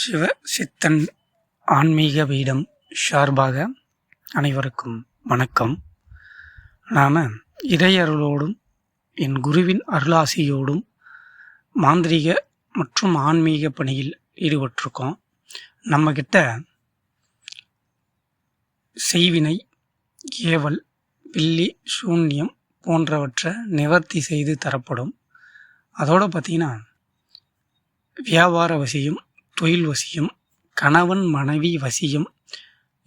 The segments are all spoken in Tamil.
சிவ சித்தன் ஆன்மீக பீடம் சார்பாக அனைவருக்கும் வணக்கம். நாம் இறையருளோடும் என் குருவின் அருளாசியோடும் மாந்திரீக மற்றும் ஆன்மீக பணியில் ஈடுபட்டிருக்கோம். நம்மக்கிட்ட செய்வினை, ஏவல், பில்லி, சூன்யம் போன்றவற்றை நிவர்த்தி செய்து தரப்படும். அதோடு பார்த்திங்கன்னா வியாபார வசியம், தொழில் வசியம், கணவன் மனைவி வசியம்,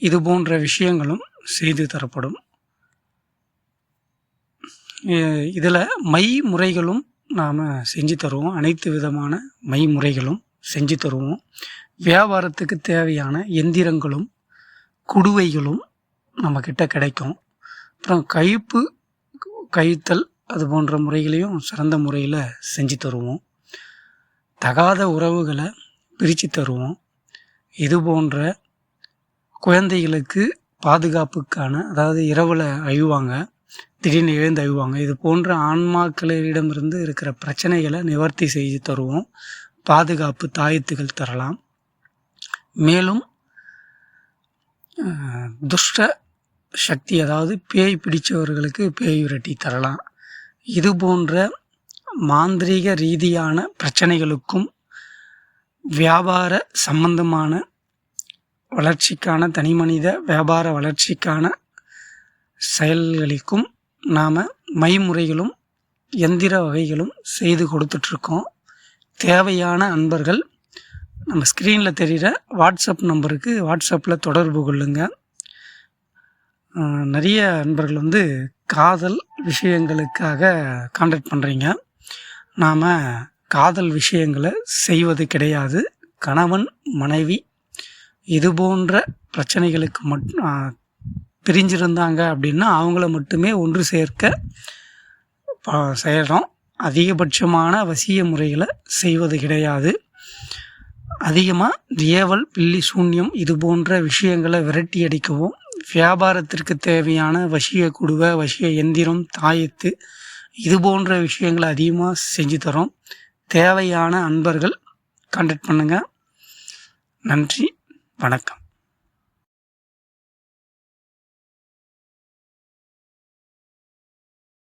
இது போன்ற விஷயங்களும் செய்து தரப்படும். இதில் மை முறைகளும் நாம் செஞ்சு தருவோம். அனைத்து விதமான மை முறைகளும் செஞ்சு தருவோம். வியாபாரத்துக்கு தேவையான எந்திரங்களும் குடுவைகளும் நம்மக்கிட்ட கிடைக்கும். அப்புறம் கழித்தல் அது போன்ற முறைகளையும் சிறந்த முறையில் செஞ்சு தருவோம். தகாத உறவுகளை பிரித்து தருவோம். இது போன்ற குழந்தைகளுக்கு பாதுகாப்புக்கான, அதாவது இரவில் அழுவாங்க, திடீர்னு எழுந்து அழுவாங்க, இது போன்ற ஆன்மாக்களிடமிருந்து இருக்கிற பிரச்சனைகளை நிவர்த்தி செய்து தருவோம். பாதுகாப்பு தாயத்துகள் தரலாம். மேலும் துஷ்ட சக்தி, அதாவது பேய் பிடித்தவர்களுக்கு பேய் விரட்டி தரலாம். இது போன்ற மாந்திரீக ரீதியான பிரச்சனைகளுக்கும் வியாபார சம்பந்தமான வளர்ச்சிக்கான, தனிமனித வியாபார வளர்ச்சிக்கான செயல்களுக்கும் நாம் மைமுறைகளும் எந்திர வகைகளும் செய்து கொடுத்துட்ருக்கோம். தேவையான அன்பர்கள் நம்ம ஸ்க்ரீனில் தெரிகிற வாட்ஸ்அப் நம்பருக்கு வாட்ஸ்அப்பில் தொடர்பு கொள்ளுங்க. நிறைய அன்பர்கள் காதல் விஷயங்களுக்காக கான்டாக்ட் பண்ணுறீங்க. நாம் காதல் விஷயங்களை செய்வது கிடையாது. கணவன் மனைவி இது போன்ற பிரச்சனைகளுக்கு பிரிஞ்சிருந்தாங்க அப்படின்னா அவங்கள மட்டுமே ஒன்று சேர்க்க செய்கிறோம். அதிகபட்சமான வசிய முறைகளை செய்வது கிடையாது. அதிகமாக ஏவல், பில்லி, சூன்யம் இது போன்ற விஷயங்களை விரட்டி அடிக்கவும், வியாபாரத்திற்கு தேவையான வசிய குடுவை, வசிய எந்திரம், தாயத்து இது போன்ற விஷயங்களை அதிகமாக செஞ்சு தரோம். தேவையான அன்பர்கள் கான்டாக்ட் பண்ணுங்கள். நன்றி, வணக்கம்.